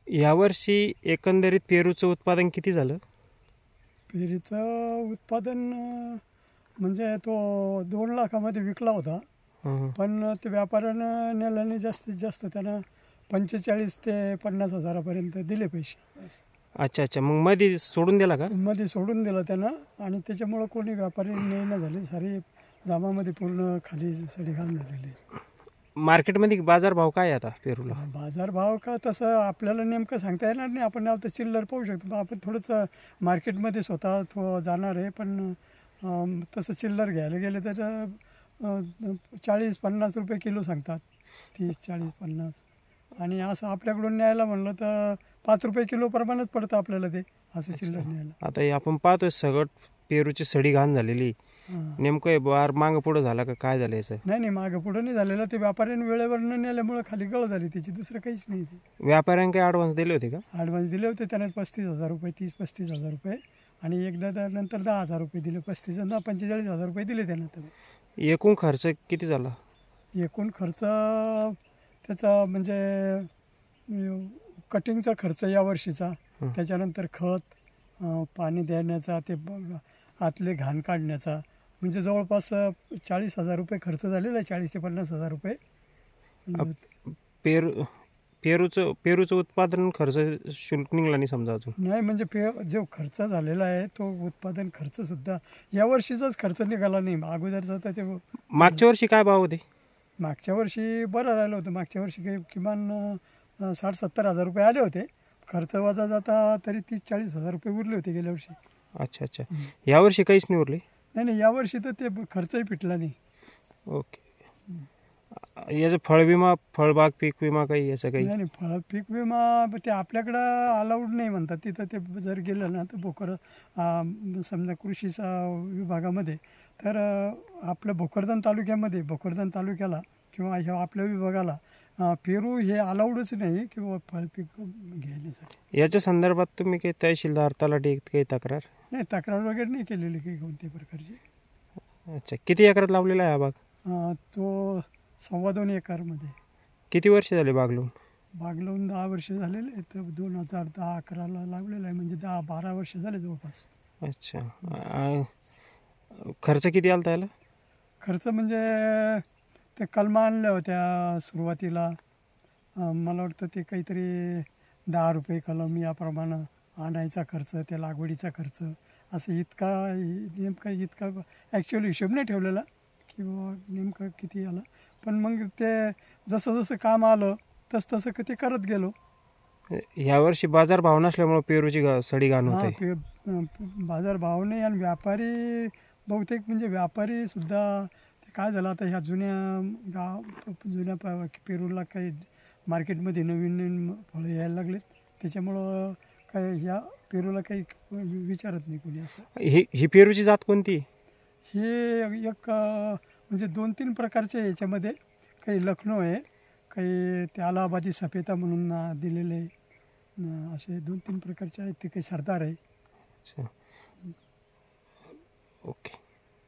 यावर्षी एकंदरीत पेरूचं उत्पादन किती झालं? पेरीचं उत्पादन म्हणजे तो 2 लाखामध्ये विकला होता. हं. पण ते व्यापाऱ्यानं नेल्याने जास्तीत जास्त त्यानं 45 ते 50 हजारापर्यंत दिले पैसे. बस. अच्छा. मग मध्ये सोडून दिला का? मध्ये सोडून दिलं त्यानं आणि त्याच्यामुळं कोणी व्यापारी नेणं झाले. सारी जामामध्ये पूर्ण खाली सडीघाण झालेली. मार्केटमध्ये बाजारभाव काय आहे आता पेरूला? बाजारभाव का तसं आपल्याला नेमकं सांगता येणार नाही. आपण आता चिल्लर पाहू शकतो. आपण थोडंसं मार्केटमध्ये स्वतः जाणार आहे. पण तसं चिल्लर घ्यायला गेले तर 40-50 रुपये किलो सांगतात. 30-40-50. आणि असं आपल्याकडून न्यायला म्हणलं तर 5 रुपये किलो प्रमाणच पडतं आपल्याला ते असं चिल्लर न्यायला. आता हे आपण पाहतोय सगळं पेरूची सडी घाण झालेली. नेमकं हे बार मागं पुढं झाला का काय झालं याचं? नाही मागं पुढं नाही झालेलं. ते व्यापाऱ्याने वेळेवर न नेल्यामुळं खाली गळ झाली त्याची, दुसरं काहीच नाही. ते व्यापाऱ्यांनी काही ॲडव्हान्स दिले होते का? ॲडव्हान्स दिले होते त्याने 35,000 रुपये, 30-35 हजार रुपये. आणि एकदा नंतर 10,000 रुपये दिले. 35 आणि 45,000 रुपये दिले त्यानंतर. एकूण खर्च किती झाला? एकूण खर्च त्याचा म्हणजे कटिंगचा खर्च या वर्षीचा, त्याच्यानंतर खत, पाणी देण्याचा, ते आतले घाण काढण्याचा, म्हणजे जवळपास 40,000 रुपये खर्च झालेला आहे. 40 ते 50 हजार रुपये. पेरूचं उत्पादन खर्च शुल्क निघाला नाही समजा अजून? नाही म्हणजे जो खर्च झालेला आहे तो उत्पादन खर्चसुद्धा या वर्षीचाच खर्च निघाला नाही. अगोदरचा तर ते मागच्या वर्षी काय भाव होते? मागच्या वर्षी बरं राहिलं होतं. मागच्या वर्षी काही किमान 60-70 हजार रुपये आले होते. खर्च वजा जाता तरी 30-40 हजार रुपये उरले होते गेल्या वर्षी. अच्छा. यावर्षी काहीच नाही उरले? नाही यावर्षी तर ते खर्चही पिटला नाही. ओके. याचं फळविमा, फळबाग पीक विमा काही असं काही? नाही फळ पीक विमा ते आपल्याकडं अलाउड नाही म्हणतात. तिथं ते जर गेलं ना तर समजा कृषीचा विभागामध्ये, तर आपल्या भोकरदन तालुक्याला किंवा ह्या आपल्या विभागाला पेरू हे अलाउडच नाही किंवा फळ पीक घेण्यासाठी. याच्या संदर्भात तुम्ही काही तहसीलदार, तलाठी काही तक्रार? नाही तक्रार वगैरे नाही केलेली काही कोणत्याही प्रकारची. अच्छा. किती एकरात लावलेला आहे हा बाग? तो 2.25 एकरमध्ये. किती वर्ष झाले बाग लावून? बाग लावून 10 वर्ष झालेले आहेत. 2010-11ला लावलेला आहे, म्हणजे 10-12 वर्ष झाले जवळपास. अच्छा. खर्च किती आला त्याला? खर्च म्हणजे ते कलमा आणल्या होत्या सुरुवातीला. मला वाटतं ते काहीतरी 10 रुपये कलम याप्रमाणे आणायचा खर्च, त्या लागवडीचा खर्च, असं इतका ॲक्च्युअली हिशोब नाही ठेवलेला की नेमकं किती आलं. पण मग ते जसं काम आलं तसं ते करत गेलो. यावर्षी बाजारभाव नसल्यामुळे पेरूची सडी घाण होते. बाजारभाव नाही. आणि व्यापारी बहुतेक म्हणजे व्यापारीसुद्धा ते काय झालं आता ह्या जुन्या पेरूला काही मार्केटमध्ये नवीन फळं यायला लागलेत. त्याच्यामुळं काही ह्या पेरूला काही विचारत नाही कोणी असं. ही पेरूची जात कोणती? हे एक म्हणजे 2-3 प्रकारचे याच्यामध्ये, काही लखनौ आहे, काही ते अलाहाबादी सफेदा म्हणून दिलेले, असे 2-3 प्रकारचे आहेत. ते काही सरदार आहे. अच्छा. ओके.